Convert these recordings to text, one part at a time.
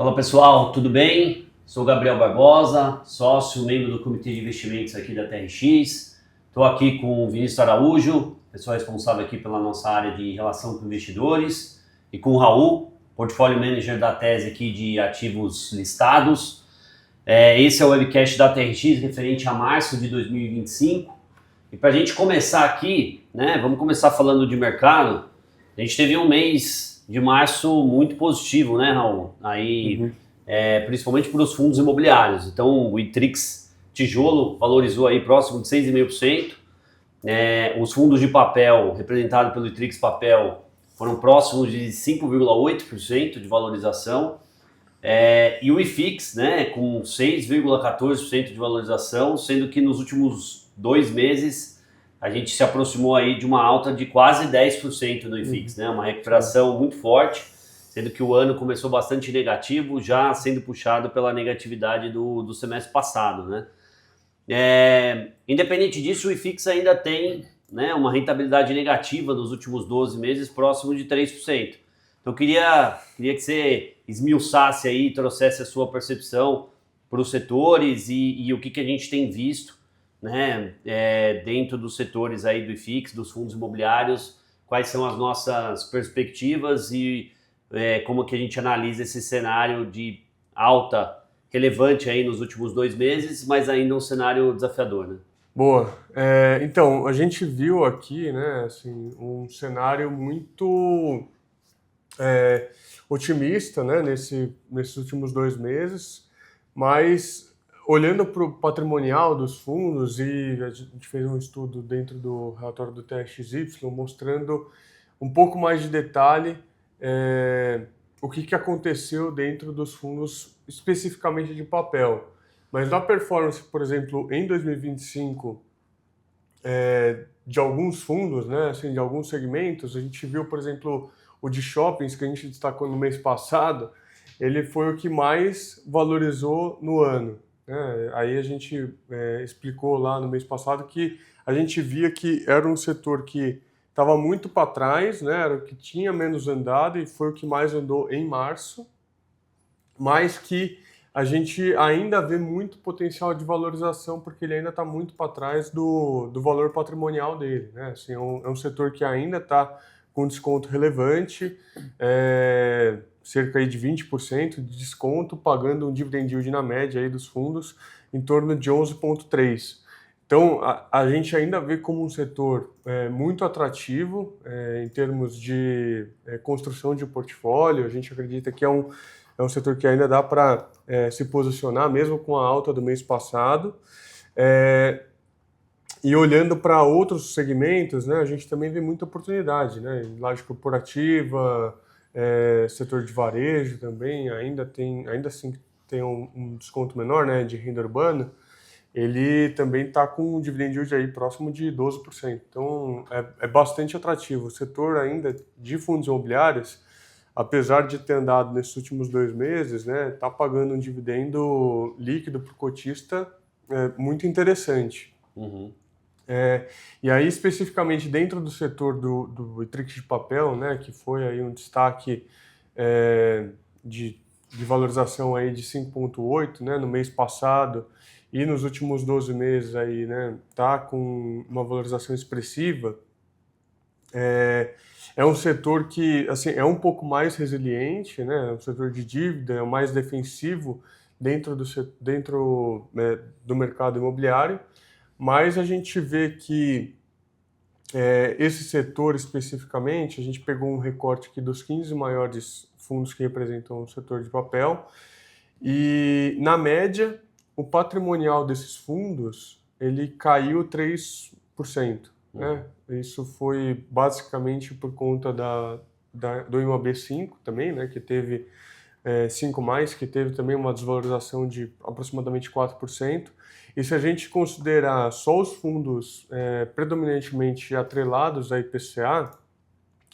Fala pessoal, tudo bem? Sou Gabriel Barbosa, sócio, membro do Comitê de Investimentos aqui da TRX. Estou aqui com o Vinícius Araújo, pessoa responsável aqui pela nossa área de relação com investidores, e com o Raul, portfólio manager da tese aqui de ativos listados. Esse é o webcast da TRX referente a março de 2025. E para a gente começar aqui, vamos começar falando de mercado. A gente teve um mês de março muito positivo, né, Raul? Principalmente para os fundos imobiliários. Então, o ITRIX Tijolo valorizou aí próximo de 6,5%. Os fundos de papel, representados pelo ITRIX Papel, foram próximos de 5,8% de valorização. E o IFIX, com 6,14% de valorização, sendo que nos últimos 2 meses a gente se aproximou aí de uma alta de quase 10% no IFIX, uma recuperação muito forte, sendo que o ano começou bastante negativo, já sendo puxado pela negatividade do semestre passado, Independente disso, o IFIX ainda tem uma rentabilidade negativa nos últimos 12 meses, próximo de 3%. Então, queria que você esmiuçasse aí, trouxesse a sua percepção para os setores e o que a gente tem visto dentro dos setores aí do IFIX, dos fundos imobiliários, quais são as nossas perspectivas e como que a gente analisa esse cenário de alta relevante aí nos últimos 2 meses, mas ainda um cenário desafiador, Boa. Então, a gente viu aqui, um cenário muito otimista, nesses últimos 2 meses, mas olhando para o patrimonial dos fundos, e a gente fez um estudo dentro do relatório do TRXY mostrando um pouco mais de detalhe o que aconteceu dentro dos fundos especificamente de papel. Mas na performance, por exemplo, em 2025, de alguns fundos, de alguns segmentos, a gente viu, por exemplo, o de shoppings, que a gente destacou no mês passado, ele foi o que mais valorizou no ano. Aí a gente explicou lá no mês passado que a gente via que era um setor que estava muito para trás, era o que tinha menos andado e foi o que mais andou em março, mas que a gente ainda vê muito potencial de valorização porque ele ainda está muito para trás do valor patrimonial dele. Assim, é um setor que ainda está com desconto relevante, cerca aí de 20% de desconto, pagando um dividend yield na média aí dos fundos em torno de 11,3%. Então, a gente ainda vê como um setor muito atrativo em termos de construção de portfólio. A gente acredita que é um setor que ainda dá para se posicionar, mesmo com a alta do mês passado. E olhando para outros segmentos, a gente também vê muita oportunidade, laje corporativa, setor de varejo também, ainda assim tem um desconto menor, de renda urbana, ele também está com um dividend yield aí próximo de 12%. Então, é bastante atrativo. O setor ainda de fundos imobiliários, apesar de ter andado nesses últimos 2 meses, está pagando um dividendo líquido para o cotista muito interessante. E aí, especificamente dentro do setor do ITRIX de papel, que foi aí um destaque de valorização aí de 5,8, no mês passado, e nos últimos 12 meses aí, tá com uma valorização expressiva. É um setor que, assim, é um pouco mais resiliente, é um setor de dívida, é mais defensivo dentro do mercado imobiliário, mas a gente vê que esse setor especificamente, a gente pegou um recorte aqui dos 15 maiores fundos que representam o setor de papel, e na média, o patrimonial desses fundos, ele caiu 3%. Isso foi basicamente por conta do IMAB5 também, que teve 5+, que teve também uma desvalorização de aproximadamente 4%. E se a gente considerar só os fundos predominantemente atrelados à IPCA,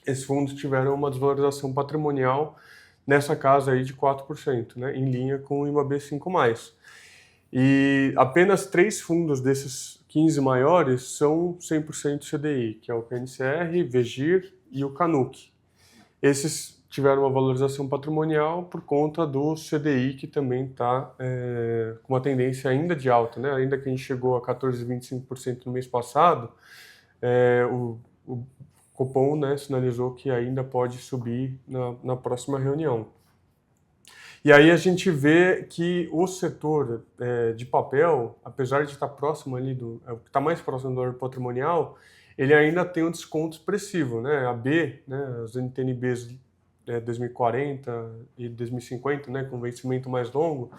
esses fundos tiveram uma desvalorização patrimonial nessa casa aí de 4%, em linha com o IMAB5+. E apenas 3 fundos desses 15 maiores são 100% CDI, que é o PNCR, VEGIR e o Canuc. Esses tiveram uma valorização patrimonial por conta do CDI, que também está com uma tendência ainda de alta, né? Ainda que a gente chegou a 14,25% no mês passado, o Copom, né, sinalizou que ainda pode subir na próxima reunião. E aí a gente vê que o setor de papel, apesar de estar próximo ali está mais próximo do valor patrimonial, ele ainda tem um desconto expressivo, né? A B, né, as NTNBs 2040 e 2050, né, com vencimento mais longo,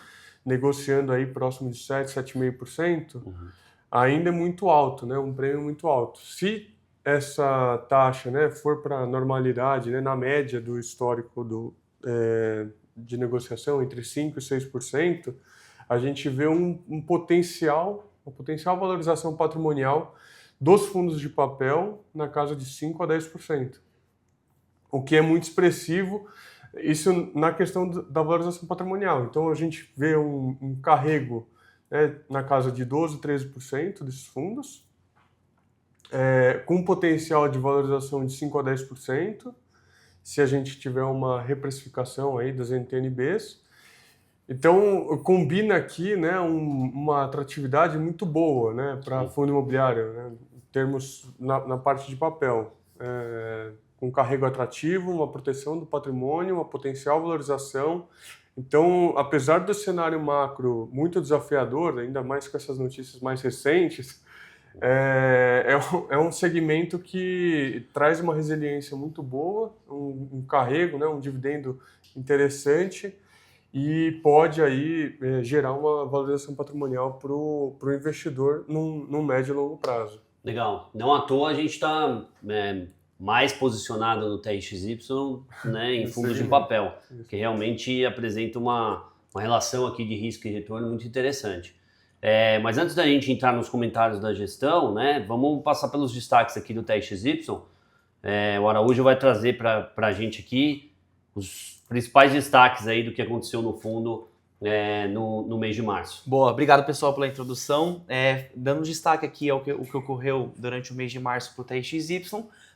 negociando aí próximo de 7, 7,5%, ainda é muito alto, né, um prêmio muito alto. Se essa taxa, né, for para a normalidade, né, na média do histórico de negociação, entre 5% e 6%, a gente vê uma potencial valorização patrimonial dos fundos de papel na casa de 5% a 10%. O que é muito expressivo, isso na questão da valorização patrimonial. Então, a gente vê um carrego, né, na casa de 12%, 13% desses fundos, com potencial de valorização de 5% a 10%, se a gente tiver uma reprecificação aí das NTNBs. Então, combina aqui, né, uma atratividade muito boa, né, para fundo imobiliário, né, em termos na parte de papel. Com carrego atrativo, uma proteção do patrimônio, uma potencial valorização. Então, apesar do cenário macro muito desafiador, ainda mais com essas notícias mais recentes, é um segmento que traz uma resiliência muito boa, um carrego, né, um dividendo interessante e pode aí gerar uma valorização patrimonial para o investidor num médio e longo prazo. Legal. Não à toa a gente está mais posicionado no TRXY, né, em fundos de papel, que realmente apresenta uma relação aqui de risco e retorno muito interessante. Mas antes da gente entrar nos comentários da gestão, né, vamos passar pelos destaques aqui do TRXY. O Araújo vai trazer para a gente aqui os principais destaques aí do que aconteceu no fundo no mês de março. Boa, obrigado pessoal pela introdução. Dando destaque aqui ao que ocorreu durante o mês de março para o TRXY,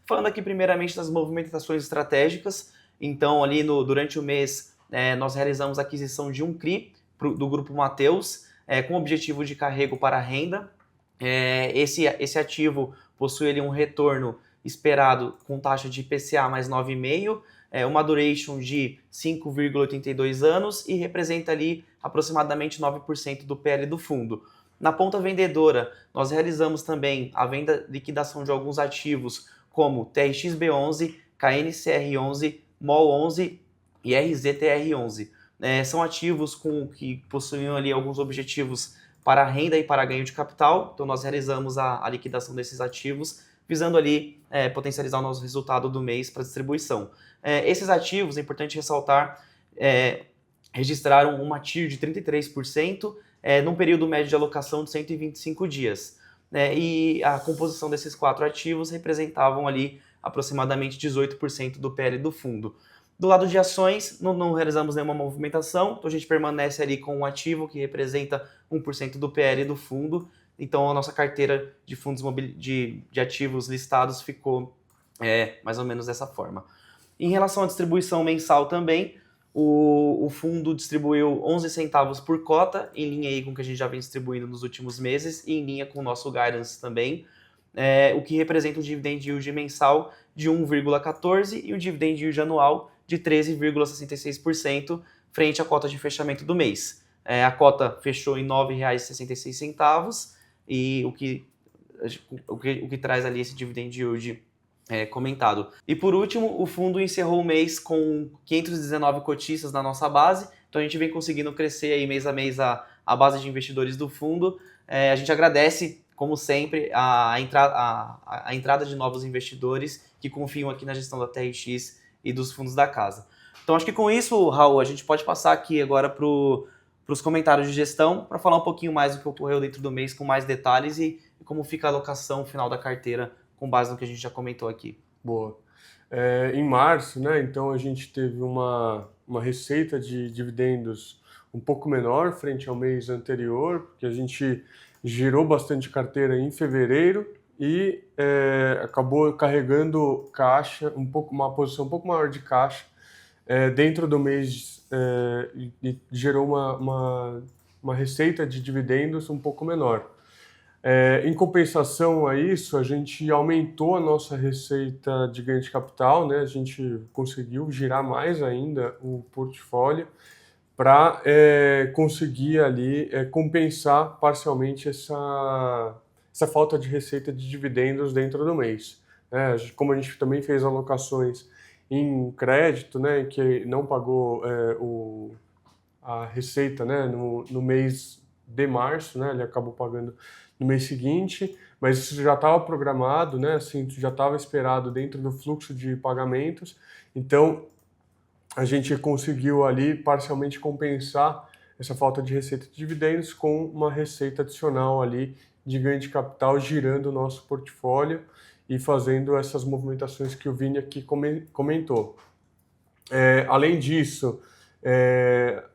falando aqui primeiramente das movimentações estratégicas. Então ali durante o mês nós realizamos a aquisição de um CRI do Grupo Mateus, com objetivo de carrego para renda. Esse ativo possui ali um retorno esperado com taxa de IPCA mais 9,5%, uma duration de 5,82 anos e representa ali aproximadamente 9% do PL do fundo. Na ponta vendedora, nós realizamos também a venda liquidação de alguns ativos como TRXB11, KNCR11, MOL11 e RZTR11. São ativos que possuíam ali alguns objetivos para renda e para ganho de capital, então nós realizamos a liquidação desses ativos, visando ali potencializar o nosso resultado do mês para distribuição. Esses ativos, é importante ressaltar, registraram uma TIR de 33%, num período médio de alocação de 125 dias. E a composição desses 4 ativos representavam ali aproximadamente 18% do PL do fundo. Do lado de ações, não realizamos nenhuma movimentação, então a gente permanece ali com um ativo que representa 1% do PL do fundo. Então a nossa carteira de fundos de ativos listados ficou mais ou menos dessa forma. Em relação à distribuição mensal também, o fundo distribuiu 11 centavos por cota, em linha aí com o que a gente já vem distribuindo nos últimos meses e em linha com o nosso guidance também, o que representa um dividend yield mensal de 1,14% e um dividend yield anual de 13,66% frente à cota de fechamento do mês. A cota fechou em R$ 9,66 e o que traz ali esse dividend yield comentado. E por último, o fundo encerrou o mês com 519 cotistas na nossa base, então a gente vem conseguindo crescer aí mês a mês a base de investidores do fundo. A gente agradece, como sempre, a entrada de novos investidores que confiam aqui na gestão da TRX e dos fundos da casa. Então acho que com isso, Raul, a gente pode passar aqui agora para os comentários de gestão para falar um pouquinho mais do que ocorreu dentro do mês com mais detalhes e como fica a alocação final da carteira com base no que a gente já comentou aqui. Boa. Em março, né, então a gente teve uma receita de dividendos um pouco menor frente ao mês anterior, porque a gente girou bastante carteira em fevereiro e acabou carregando caixa, uma posição um pouco maior de caixa dentro do mês e gerou uma receita de dividendos um pouco menor. Em compensação a isso, a gente aumentou a nossa receita de ganho de capital, né? A gente conseguiu girar mais ainda o portfólio para conseguir ali compensar parcialmente essa falta de receita de dividendos dentro do mês. Como a gente também fez alocações em crédito, né, que não pagou a receita, né, no mês de março, né, ele acabou pagando no mês seguinte, mas isso já estava programado, né, assim, já estava esperado dentro do fluxo de pagamentos, então a gente conseguiu ali parcialmente compensar essa falta de receita de dividendos com uma receita adicional ali de ganho de capital girando o nosso portfólio e fazendo essas movimentações que o Vini aqui comentou. Além disso,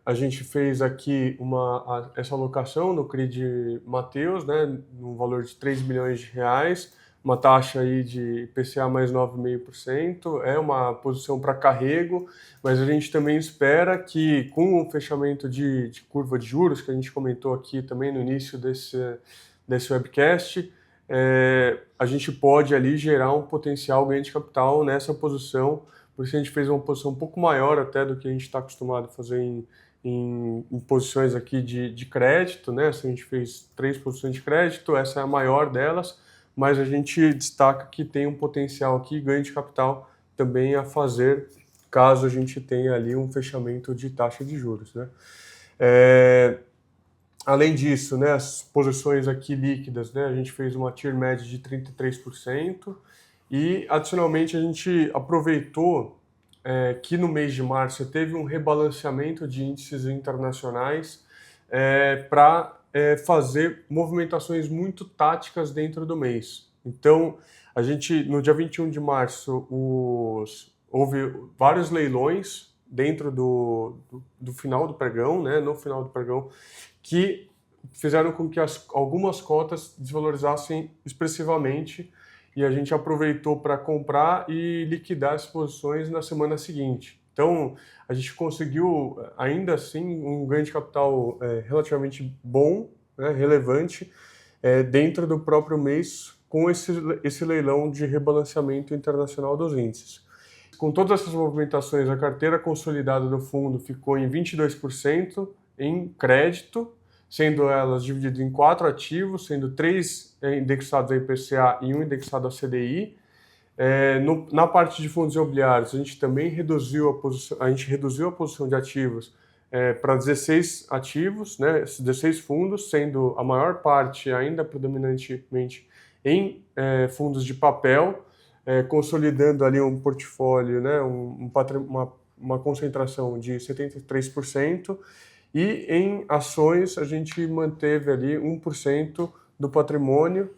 a gente fez aqui essa alocação no CRI Mateus, né, no valor de 3 milhões de reais, uma taxa aí de IPCA mais 9,5%, é uma posição para carrego, mas a gente também espera que com o fechamento de curva de juros, que a gente comentou aqui também no início desse webcast, a gente pode ali gerar um potencial ganho de capital nessa posição, por isso a gente fez uma posição um pouco maior até do que a gente está acostumado a fazer em posições aqui de crédito, né? Se a gente fez 3 posições de crédito, essa é a maior delas, mas a gente destaca que tem um potencial aqui, ganho de capital também a fazer, caso a gente tenha ali um fechamento de taxa de juros, né? Além disso, né, as posições aqui líquidas, né, a gente fez uma tier média de 33% e, adicionalmente, a gente aproveitou que no mês de março teve um rebalanceamento de índices internacionais para fazer movimentações muito táticas dentro do mês. Então, a gente, no dia 21 de março, houve vários leilões dentro do final do pregão, né, no final do pregão, que fizeram com que algumas cotas desvalorizassem expressivamente e a gente aproveitou para comprar e liquidar as posições na semana seguinte. Então, a gente conseguiu, ainda assim, um ganho de capital relativamente bom, né, relevante, dentro do próprio mês, com esse leilão de rebalanceamento internacional dos índices. Com todas essas movimentações, a carteira consolidada do fundo ficou em 22% em crédito, sendo elas divididas em 4 ativos, sendo 3 indexados a IPCA e 1 indexado a CDI. Na parte de fundos imobiliários, a gente também reduziu a posição de ativos para 16 ativos, né, 16 fundos, sendo a maior parte ainda predominantemente em fundos de papel, consolidando ali um portfólio, né, uma concentração de 73%, e em ações a gente manteve ali 1% do patrimônio,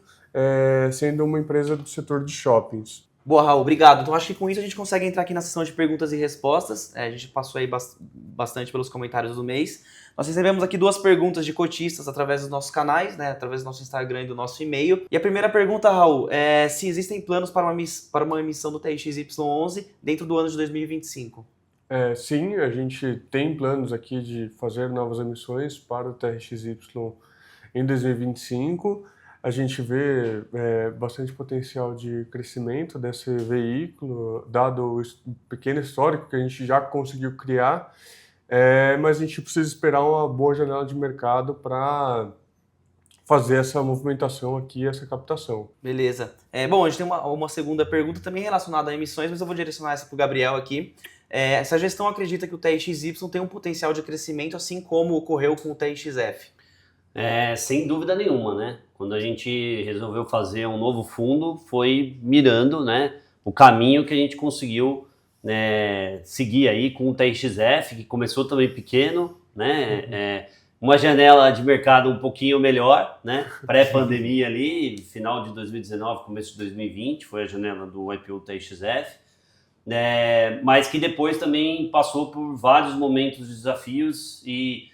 sendo uma empresa do setor de shoppings. Boa, Raul, obrigado. Então acho que com isso a gente consegue entrar aqui na sessão de perguntas e respostas. A gente passou aí bastante pelos comentários do mês. Nós recebemos aqui 2 perguntas de cotistas através dos nossos canais, né, através do nosso Instagram e do nosso e-mail. E a primeira pergunta, Raul, é se existem planos para uma emissão do TXY11 dentro do ano de 2025. Sim, a gente tem planos aqui de fazer novas emissões para o TRXY em 2025. A gente vê bastante potencial de crescimento desse veículo, dado o pequeno histórico que a gente já conseguiu criar, mas a gente precisa esperar uma boa janela de mercado para fazer essa movimentação aqui, essa captação. Beleza. Bom, a gente tem uma segunda pergunta também relacionada a emissões, mas eu vou direcionar essa para o Gabriel aqui. Essa gestão acredita que o TXY tem um potencial de crescimento, assim como ocorreu com o TXF? Sem dúvida nenhuma, né? Quando a gente resolveu fazer um novo fundo, foi mirando, né, o caminho que a gente conseguiu, né, seguir aí com o TXF, que começou também pequeno, né? Uma janela de mercado um pouquinho melhor, né? Pré-pandemia ali, final de 2019, começo de 2020, foi a janela do IPO TXF. Mas que depois também passou por vários momentos de desafios e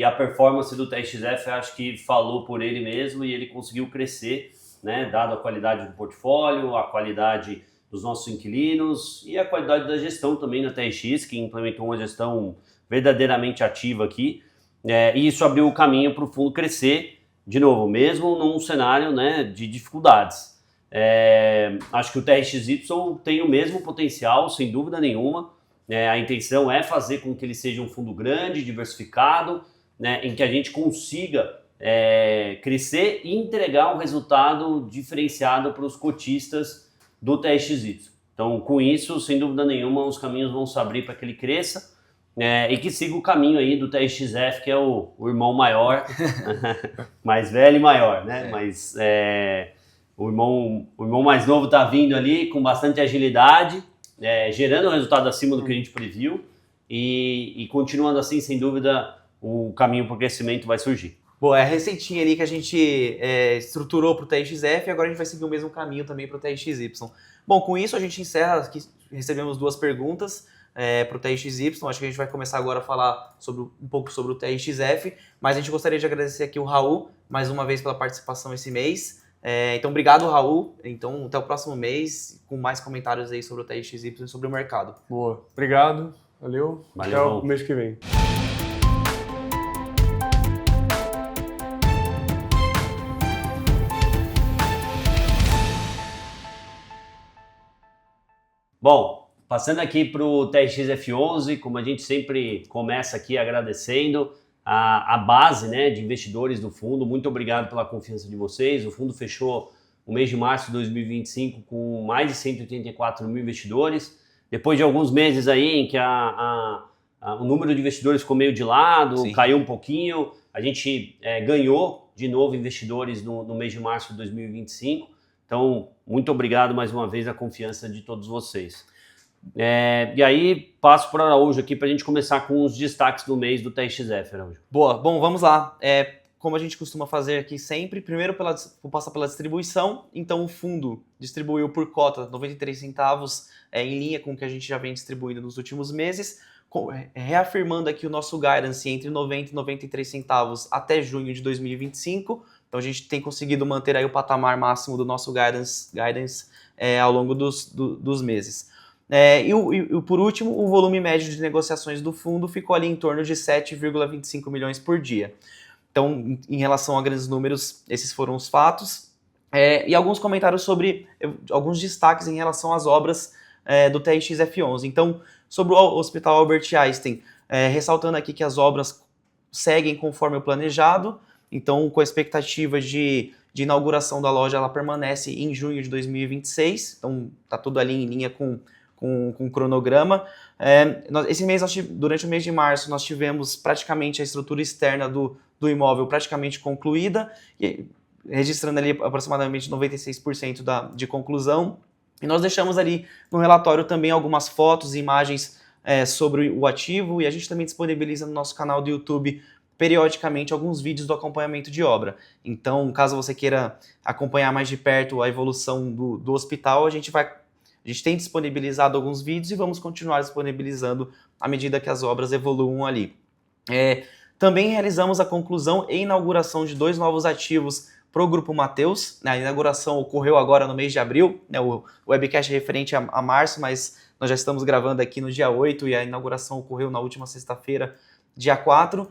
a performance do TXF acho que falou por ele mesmo e ele conseguiu crescer, né, dado a qualidade do portfólio, a qualidade dos nossos inquilinos e a qualidade da gestão também na TRX, que implementou uma gestão verdadeiramente ativa aqui, e isso abriu o caminho para o fundo crescer, de novo, mesmo num cenário, né, de dificuldades. Acho que o TRXY tem o mesmo potencial, sem dúvida nenhuma. A intenção é fazer com que ele seja um fundo grande, diversificado, né, em que a gente consiga crescer e entregar um resultado diferenciado para os cotistas do TRXY. Então, com isso, sem dúvida nenhuma, os caminhos vão se abrir para que ele cresça e que siga o caminho aí do TRXF, que é o irmão maior, mais velho e maior, né? Mas o irmão mais novo está vindo ali com bastante agilidade, gerando um resultado acima do que a gente previu e continuando assim, sem dúvida, o caminho para o crescimento vai surgir. Bom, é a receitinha ali que a gente estruturou para o TRXF e agora a gente vai seguir o mesmo caminho também para o TRXY. Bom, com isso a gente encerra, aqui recebemos 2 perguntas para o TRXY, acho que a gente vai começar agora a falar um pouco sobre o TRXF, mas a gente gostaria de agradecer aqui o Raul, mais uma vez pela participação esse mês. Então, obrigado, Raul. Então, até o próximo mês, com mais comentários aí sobre o TRXY e sobre o mercado. Boa, obrigado, valeu, até o mês que vem. Bom, passando aqui para o TRXF11, como a gente sempre começa aqui agradecendo a base, né, de investidores do fundo, muito obrigado pela confiança de vocês. O fundo fechou o mês de março de 2025 com mais de 184 mil investidores, depois de alguns meses aí em que o número de investidores ficou meio de lado, Sim. Caiu um pouquinho, a gente ganhou de novo investidores no mês de março de 2025. Então, muito obrigado mais uma vez a confiança de todos vocês. E aí, passo para o Araújo aqui para a gente começar com os destaques do mês do TRXF, Araújo. Boa, bom, vamos lá. Como a gente costuma fazer aqui sempre, primeiro vou passar pela distribuição. Então, o fundo distribuiu por cota 93 centavos, em linha com o que a gente já vem distribuindo nos últimos meses, reafirmando aqui o nosso guidance entre 90 e 93 centavos até junho de 2025. Então a gente tem conseguido manter aí o patamar máximo do nosso guidance ao longo dos meses. E por último, o volume médio de negociações do fundo ficou ali em torno de 7,25 milhões por dia. Então, em relação a grandes números, esses foram os fatos. E alguns comentários sobre alguns destaques em relação às obras do TRXF11. Então, sobre o Hospital Albert Einstein, ressaltando aqui que as obras seguem conforme o planejado. Então, com a expectativa de inauguração da loja, ela permanece em junho de 2026. Então, está tudo ali em linha com o cronograma. Esse mês, durante o mês de março, nós tivemos praticamente a estrutura externa do imóvel praticamente concluída, registrando ali aproximadamente 96% de conclusão. E nós deixamos ali no relatório também algumas fotos e imagens sobre o ativo, e a gente também disponibiliza no nosso canal do YouTube periodicamente alguns vídeos do acompanhamento de obra. Então, caso você queira acompanhar mais de perto a evolução do hospital, a gente tem disponibilizado alguns vídeos e vamos continuar disponibilizando à medida que as obras evoluam ali. Também realizamos a conclusão e inauguração de 2 novos ativos para o Grupo Mateus. A inauguração ocorreu agora no mês de abril, né? O webcast é referente a março, mas nós já estamos gravando aqui no dia 8 e a inauguração ocorreu na última sexta-feira, dia 4,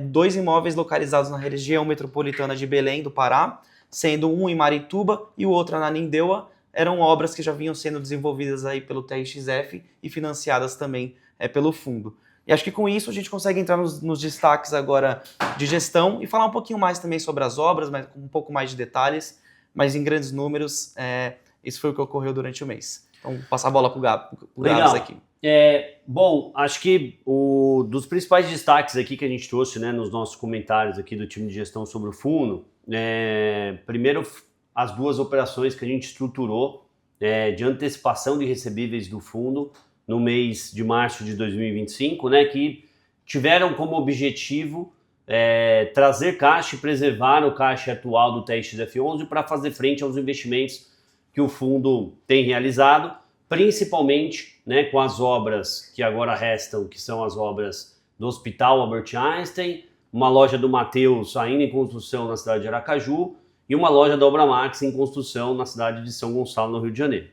2 imóveis localizados na região metropolitana de Belém, do Pará, sendo um em Marituba e o outro na Ananindeua. Eram obras que já vinham sendo desenvolvidas aí pelo TRXF e financiadas também pelo fundo. E acho que com isso a gente consegue entrar nos destaques agora de gestão e falar um pouquinho mais também sobre as obras, mas com um pouco mais de detalhes, mas em grandes números, isso foi o que ocorreu durante o mês. Então, passar a bola para o Gabs aqui. Bom, acho que dos principais destaques aqui que a gente trouxe, né, nos nossos comentários aqui do time de gestão sobre o fundo, primeiro as 2 operações que a gente estruturou de antecipação de recebíveis do fundo no mês de março de 2025, né, que tiveram como objetivo trazer caixa e preservar o caixa atual do TRXF11 para fazer frente aos investimentos que o fundo tem realizado, principalmente, né, com as obras que agora restam, que são as obras do Hospital Albert Einstein, uma loja do Mateus ainda em construção na cidade de Aracaju e uma loja da Obra Max em construção na cidade de São Gonçalo, no Rio de Janeiro.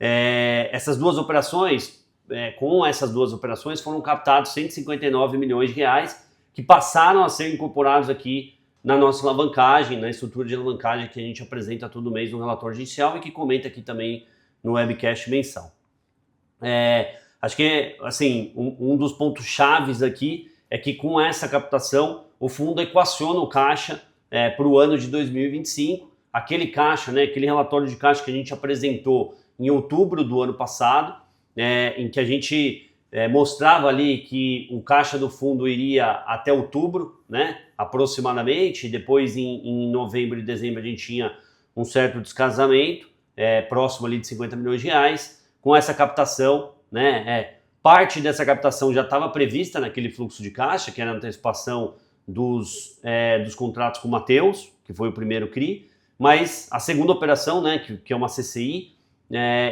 essas duas operações, com essas duas operações foram captados 159 milhões de reais que passaram a ser incorporados aqui na nossa alavancagem, na estrutura de alavancagem que a gente apresenta todo mês no relatório gerencial e que comenta aqui também no webcast mensal. Acho que assim, um dos pontos chaves aqui é que com essa captação o fundo equaciona o caixa para o ano de 2025, aquele caixa, né, aquele relatório de caixa que a gente apresentou em outubro do ano passado, em que a gente mostrava ali que o caixa do fundo iria até outubro, né, aproximadamente, e depois em novembro e dezembro a gente tinha um certo descasamento, próximo ali de 50 milhões de reais. Com essa captação, né, parte dessa captação já estava prevista naquele fluxo de caixa, que era a antecipação dos contratos com o Mateus, que foi o primeiro CRI, mas a segunda operação, né, que é uma CCI,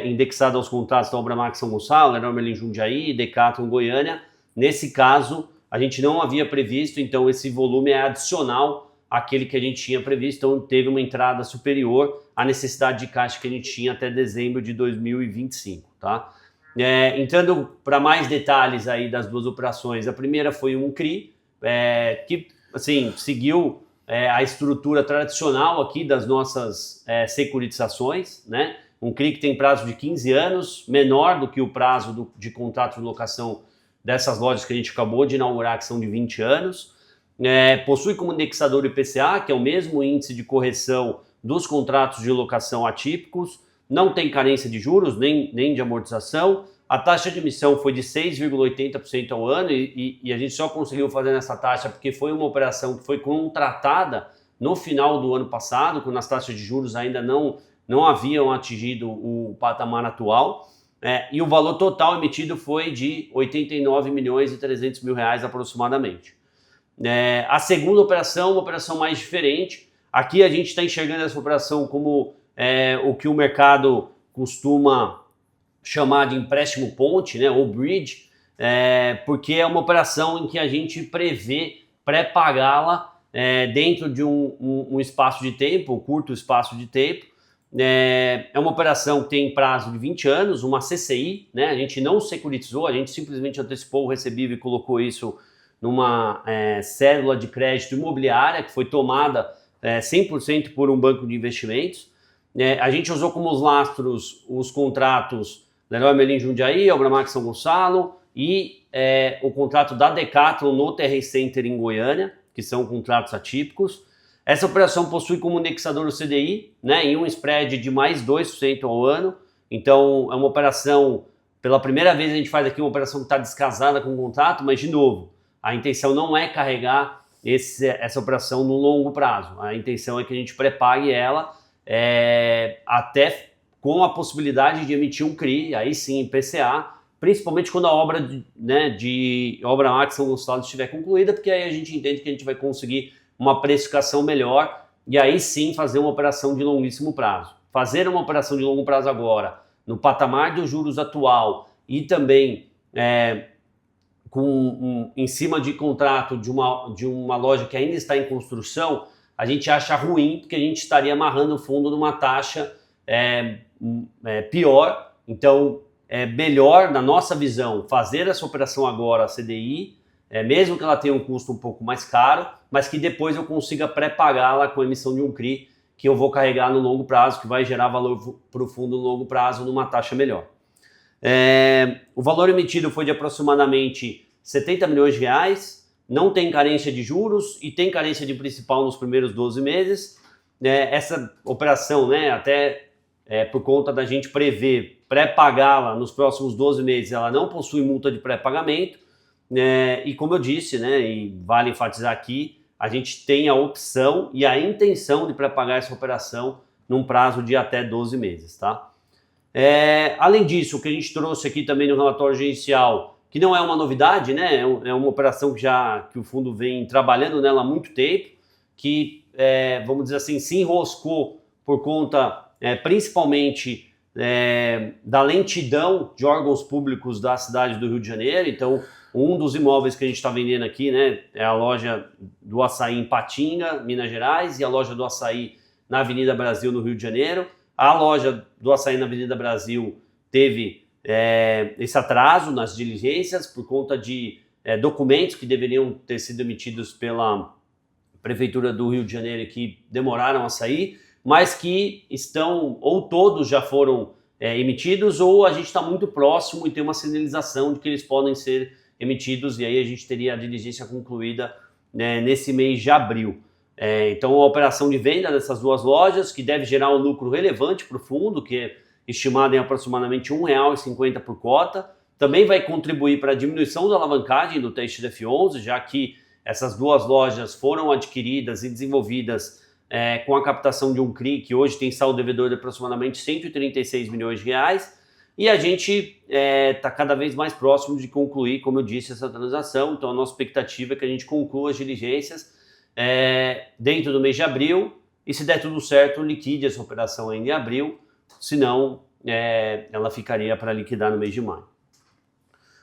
indexada aos contratos da Obramax São Gonçalo, Leroy Merlin Jundiaí, Decathlon Goiânia. Nesse caso, a gente não havia previsto, então esse volume é adicional àquele que a gente tinha previsto, então teve uma entrada superior à necessidade de caixa que a gente tinha até dezembro de 2025, tá? Entrando para mais detalhes aí das duas operações, a primeira foi um CRI, que assim, seguiu a estrutura tradicional aqui das nossas securitizações, né? Um CRI que tem prazo de 15 anos, menor do que o prazo de contrato de locação dessas lojas que a gente acabou de inaugurar, que são de 20 anos. Possui como indexador o IPCA, que é o mesmo índice de correção dos contratos de locação atípicos, não tem carência de juros nem de amortização. A taxa de emissão foi de 6,80% ao ano e a gente só conseguiu fazer nessa taxa porque foi uma operação que foi contratada no final do ano passado, quando as taxas de juros ainda não haviam atingido o patamar atual, e o valor total emitido foi de 89 milhões e 300 mil reais aproximadamente. A segunda operação, uma operação mais diferente. Aqui a gente está enxergando essa operação como o que o mercado costuma chamar de empréstimo ponte, né, ou bridge, porque é uma operação em que a gente prevê pré-pagá-la dentro de um espaço de tempo, um curto espaço de tempo. É uma operação que tem prazo de 20 anos, uma CCI, né? A gente não securitizou, a gente simplesmente antecipou o recebível e colocou isso numa cédula de crédito imobiliária que foi tomada 100% por um banco de investimentos. A gente usou como os lastros os contratos Leroy Merlin Jundiaí, Obramax São Gonçalo e o contrato da Decathlon no TR Center em Goiânia, que são contratos atípicos. Essa operação possui como indexador o CDI, né, em um spread de mais 2% ao ano. Então, é uma operação, pela primeira vez a gente faz aqui uma operação que está descasada com o contrato, mas, de novo, a intenção não é carregar essa operação no longo prazo. A intenção é que a gente pré-pague ela até com a possibilidade de emitir um CRI, aí sim, IPCA, principalmente quando a obra de Obramax São Gonçalo estiver concluída, porque aí a gente entende que a gente vai conseguir uma precificação melhor e aí sim fazer uma operação de longuíssimo prazo. Fazer uma operação de longo prazo agora, no patamar dos juros atual e também em cima de contrato de uma loja que ainda está em construção, a gente acha ruim porque a gente estaria amarrando o fundo numa taxa pior. Então é melhor, na nossa visão, fazer essa operação agora, a CDI, mesmo que ela tenha um custo um pouco mais caro, mas que depois eu consiga pré-pagá-la com a emissão de um CRI que eu vou carregar no longo prazo, que vai gerar valor para o fundo no longo prazo numa taxa melhor. O valor emitido foi de aproximadamente 70 milhões de reais, não tem carência de juros e tem carência de principal nos primeiros 12 meses. Essa operação, né, até por conta da gente prever pré-pagá-la nos próximos 12 meses, ela não possui multa de pré-pagamento. E como eu disse, né, e vale enfatizar aqui, a gente tem a opção e a intenção de pré-pagar essa operação num prazo de até 12 meses, tá? Além disso, o que a gente trouxe aqui também no relatório gerencial, que não é uma novidade, né, é uma operação que o fundo vem trabalhando nela há muito tempo, que, vamos dizer assim, se enroscou por conta, principalmente, da lentidão de órgãos públicos da cidade do Rio de Janeiro. Então, um dos imóveis que a gente está vendendo aqui, né, é a loja do Açaí em Patinga, Minas Gerais, e a loja do Açaí na Avenida Brasil, no Rio de Janeiro. A loja do Açaí na Avenida Brasil teve esse atraso nas diligências por conta de documentos que deveriam ter sido emitidos pela Prefeitura do Rio de Janeiro e que demoraram a sair, mas que estão, ou todos já foram emitidos, ou a gente está muito próximo e tem uma sinalização de que eles podem ser emitidos, e aí a gente teria a diligência concluída nesse mês de abril. Então, a operação de venda dessas duas lojas, que deve gerar um lucro relevante para o fundo, que é estimado em aproximadamente R$ 1,50 por cota, também vai contribuir para a diminuição da alavancagem do TXF11, já que essas duas lojas foram adquiridas e desenvolvidas com a captação de um CRI, que hoje tem saldo devedor de aproximadamente 136 milhões de reais, e a gente está cada vez mais próximo de concluir, como eu disse, essa transação. Então, a nossa expectativa é que a gente conclua as diligências dentro do mês de abril, e se der tudo certo, liquide essa operação ainda em abril, senão ela ficaria para liquidar no mês de maio.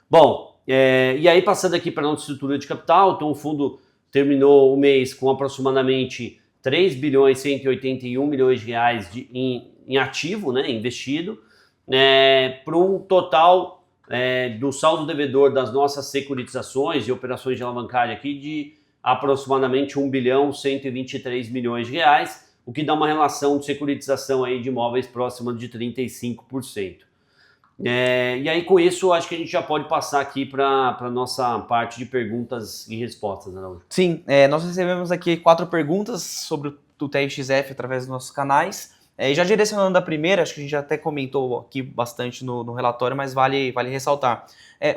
Bom, e aí passando aqui para a nossa estrutura de capital, então o fundo terminou o mês com aproximadamente 3 bilhões 181 milhões de reais em ativo, né, investido, para um total do saldo devedor das nossas securitizações e operações de alavancagem aqui de aproximadamente 1 bilhão 123 milhões de reais, o que dá uma relação de securitização aí de imóveis próxima de 35%. E aí com isso acho que a gente já pode passar aqui para a nossa parte de perguntas e respostas, Araújo. Sim, nós recebemos aqui 4 perguntas sobre o TRXF através dos nossos canais. E já direcionando a primeira, acho que a gente já até comentou aqui bastante no relatório, mas vale ressaltar.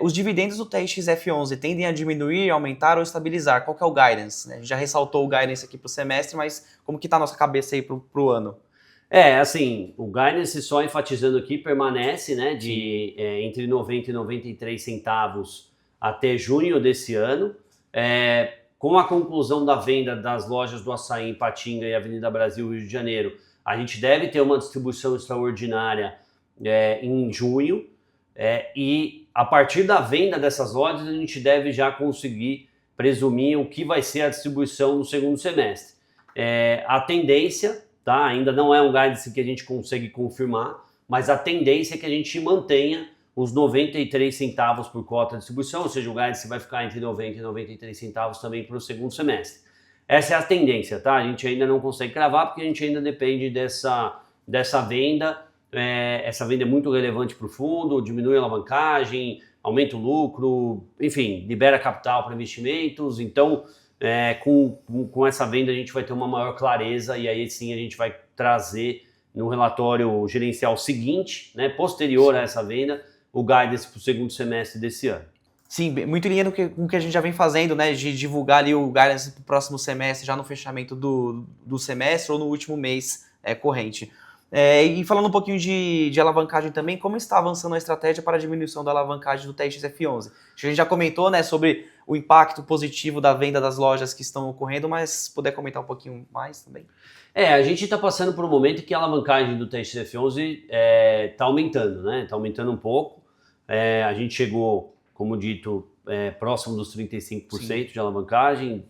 Os dividendos do TRXF11 tendem a diminuir, aumentar ou estabilizar? Qual que é o guidance? A gente já ressaltou o guidance aqui para o semestre, mas como que está a nossa cabeça aí para o ano? Assim, o guidance, só enfatizando aqui, permanece, né, de entre 90 e 93 centavos até junho desse ano. Com a conclusão da venda das lojas do Açaí em Patinga e Avenida Brasil, Rio de Janeiro, a gente deve ter uma distribuição extraordinária em junho, e a partir da venda dessas lojas a gente deve já conseguir presumir o que vai ser a distribuição no segundo semestre. A tendência, tá, ainda não é um guidance que a gente consegue confirmar, mas a tendência é que a gente mantenha os 93 centavos por cota de distribuição, ou seja, o guidance vai ficar entre 90 e 93 centavos também para o segundo semestre. Essa é a tendência, tá? A gente ainda não consegue cravar porque a gente ainda depende dessa venda. Essa venda é muito relevante para o fundo, diminui a alavancagem, aumenta o lucro, enfim, libera capital para investimentos. Então, com essa venda a gente vai ter uma maior clareza e aí sim a gente vai trazer no relatório gerencial seguinte, né, posterior a essa venda, o guidance para o segundo semestre desse ano. Sim, muito em linha com o que a gente já vem fazendo, né, de divulgar ali o guidance para o próximo semestre, já no fechamento do semestre ou no último mês corrente. E falando um pouquinho de alavancagem também, como está avançando a estratégia para a diminuição da alavancagem do TXF11? A gente já comentou, né, sobre o impacto positivo da venda das lojas que estão ocorrendo, mas se puder comentar um pouquinho mais também. A gente está passando por um momento que a alavancagem do TXF11 está aumentando, né? Está aumentando um pouco. A gente chegou, como dito, próximo dos 35% Sim. de alavancagem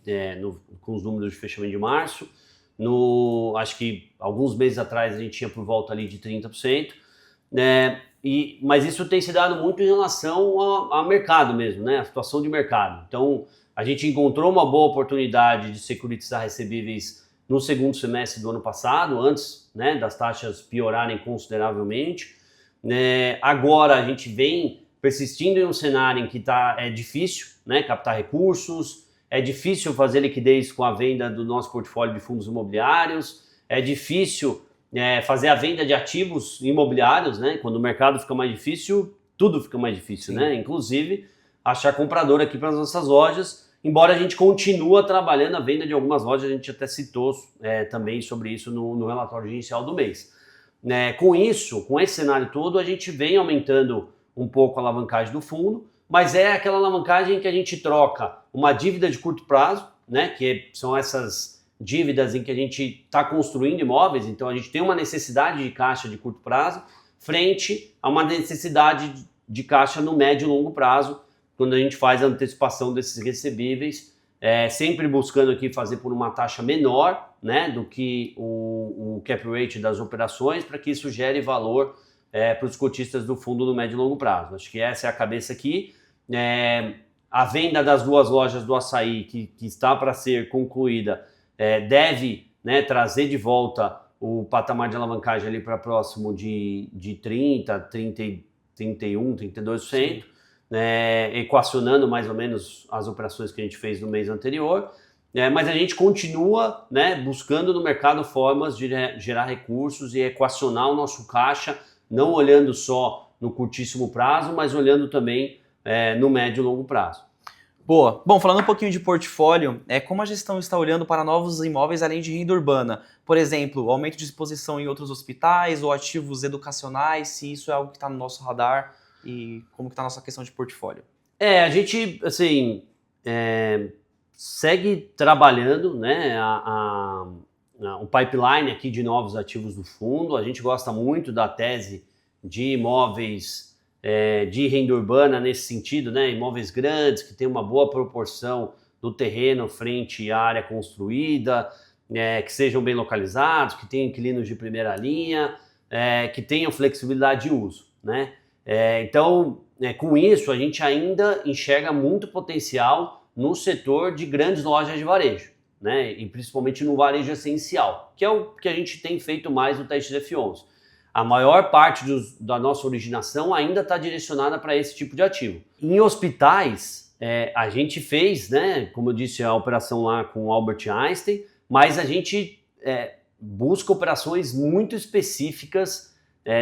com os números de fechamento de março. Acho que alguns meses atrás a gente tinha por volta ali de 30%, mas isso tem se dado muito em relação ao mercado mesmo, né? A situação de mercado. Então, a gente encontrou uma boa oportunidade de securitizar recebíveis no segundo semestre do ano passado, antes, né, das taxas piorarem consideravelmente. Agora a gente vem persistindo em um cenário em que é difícil, né, captar recursos, é difícil fazer liquidez com a venda do nosso portfólio de fundos imobiliários, é difícil fazer a venda de ativos imobiliários, né? Quando o mercado fica mais difícil, tudo fica mais difícil, né? Inclusive achar comprador aqui para as nossas lojas, embora a gente continue trabalhando a venda de algumas lojas, a gente até citou também sobre isso no relatório inicial do mês. Com isso, com esse cenário todo, a gente vem aumentando um pouco a alavancagem do fundo, mas é aquela alavancagem que a gente troca uma dívida de curto prazo, né, que são essas dívidas em que a gente está construindo imóveis, então a gente tem uma necessidade de caixa de curto prazo, frente a uma necessidade de caixa no médio e longo prazo, quando a gente faz a antecipação desses recebíveis, sempre buscando aqui fazer por uma taxa menor, né, do que o cap rate das operações, para que isso gere valor para os cotistas do fundo no médio e longo prazo. Acho que essa é a cabeça aqui. A venda das 2 lojas do Açaí, que está para ser concluída, deve, né, trazer de volta o patamar de alavancagem ali para próximo de 30%, 31%, 32%, equacionando mais ou menos as operações que a gente fez no mês anterior. Mas a gente continua, né, buscando no mercado formas de gerar recursos e equacionar o nosso caixa, não olhando só no curtíssimo prazo, mas olhando também no médio e longo prazo. Boa. Bom, falando um pouquinho de portfólio, como a gestão está olhando para novos imóveis além de renda urbana? Por exemplo, aumento de exposição em outros hospitais ou ativos educacionais, se isso é algo que está no nosso radar e como que está a nossa questão de portfólio? A gente, assim, segue trabalhando, né, o pipeline aqui de novos ativos do fundo. A gente gosta muito da tese de imóveis de renda urbana nesse sentido, né? Imóveis grandes, que tem uma boa proporção do terreno frente à área construída, que sejam bem localizados, que tenham inquilinos de primeira linha, que tenham flexibilidade de uso, né? Então, com isso, a gente ainda enxerga muito potencial no setor de grandes lojas de varejo, né? E principalmente no varejo essencial, que é o que a gente tem feito mais no TXF11. A maior parte da nossa originação ainda está direcionada para esse tipo de ativo. Em hospitais, a gente fez, né, como eu disse, a operação lá com o Albert Einstein, mas a gente busca operações muito específicas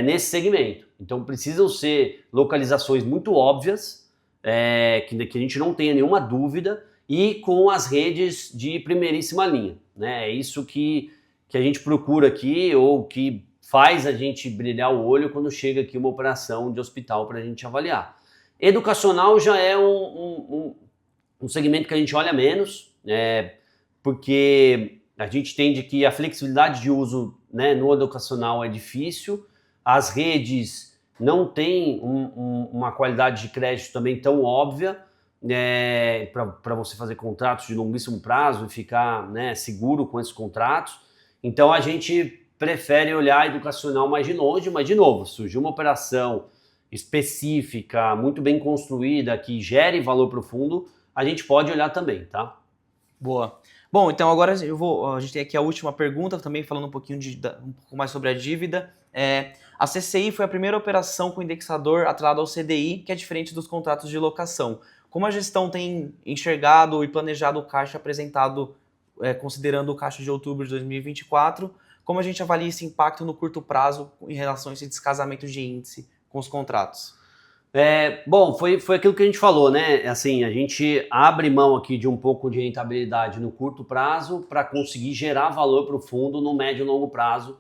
nesse segmento. Então precisam ser localizações muito óbvias, que a gente não tenha nenhuma dúvida, e com as redes de primeiríssima linha, né? É isso que a gente procura aqui, ou que faz a gente brilhar o olho quando chega aqui uma operação de hospital para a gente avaliar. Educacional já é um segmento que a gente olha menos, porque a gente entende que a flexibilidade de uso, né, no educacional é difícil, as redes não têm uma qualidade de crédito também tão óbvia, para você fazer contratos de longuíssimo prazo e ficar, né, seguro com esses contratos. Então a gente prefere olhar educacional mais de longe, mas de novo, surgiu uma operação específica, muito bem construída, que gere valor para o fundo, a gente pode olhar também, tá? Boa. Bom, então agora a gente tem aqui a última pergunta, também falando um pouco mais sobre a dívida. A CCI foi a primeira operação com indexador atrelado ao CDI, que é diferente dos contratos de locação. Como a gestão tem enxergado e planejado o caixa apresentado, considerando o caixa de outubro de 2024, como a gente avalia esse impacto no curto prazo em relação a esse descasamento de índice com os contratos? Bom, foi aquilo que a gente falou, né? Assim, a gente abre mão aqui de um pouco de rentabilidade no curto prazo para conseguir gerar valor para o fundo no médio e longo prazo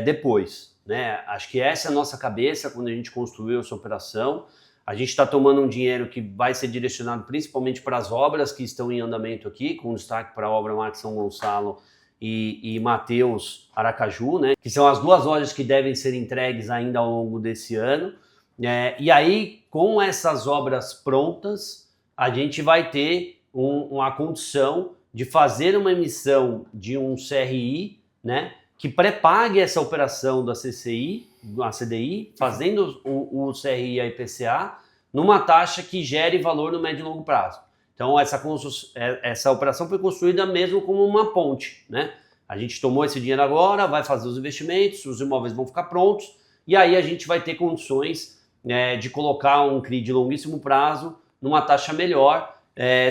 depois, né? Acho que essa é a nossa cabeça quando a gente construiu essa operação. A gente está tomando um dinheiro que vai ser direcionado principalmente para as obras que estão em andamento aqui, com destaque para a obra Max São Gonçalo e Mateus Aracaju, né? Que são as 2 lojas que devem ser entregues ainda ao longo desse ano. E aí, com essas obras prontas, a gente vai ter uma condição de fazer uma emissão de um CRI, né, que pré-pague essa operação da CCI, da CDI, fazendo o CRI e a IPCA, numa taxa que gere valor no médio e longo prazo. Então, essa operação foi construída mesmo como uma ponte, né? A gente tomou esse dinheiro agora, vai fazer os investimentos, os imóveis vão ficar prontos, e aí a gente vai ter condições de colocar um CRI de longuíssimo prazo numa taxa melhor,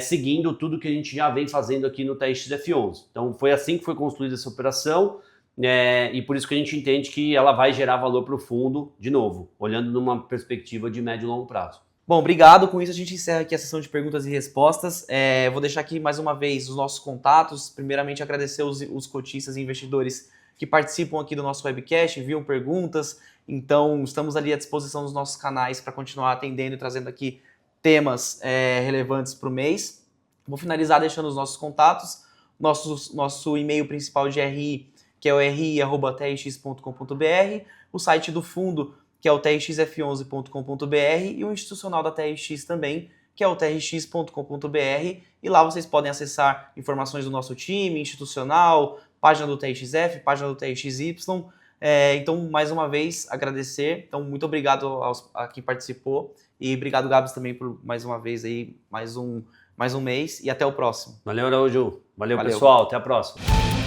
seguindo tudo que a gente já vem fazendo aqui no TXF11. Então, foi assim que foi construída essa operação, e por isso que a gente entende que ela vai gerar valor para o fundo, de novo, olhando numa perspectiva de médio e longo prazo. Bom, obrigado. Com isso a gente encerra aqui a sessão de perguntas e respostas. Vou deixar aqui mais uma vez os nossos contatos. Primeiramente, agradecer os cotistas e investidores que participam aqui do nosso webcast, enviam perguntas. Então, estamos ali à disposição dos nossos canais para continuar atendendo e trazendo aqui temas relevantes para o mês. Vou finalizar deixando os nossos contatos. Nosso e-mail principal de RI, que é o ri@tx.com.br. O site do fundo, que é o txf11.com.br, e o institucional da TRX também, que é o trx.com.br, e lá vocês podem acessar informações do nosso time institucional, página do TXF, página do TXY, Então, mais uma vez, agradecer. Então, muito obrigado a quem participou. E obrigado, Gabs, também por mais uma vez aí, mais um mês. E até o próximo. Valeu, Araújo. Valeu, Valeu. pessoal. Até a próxima.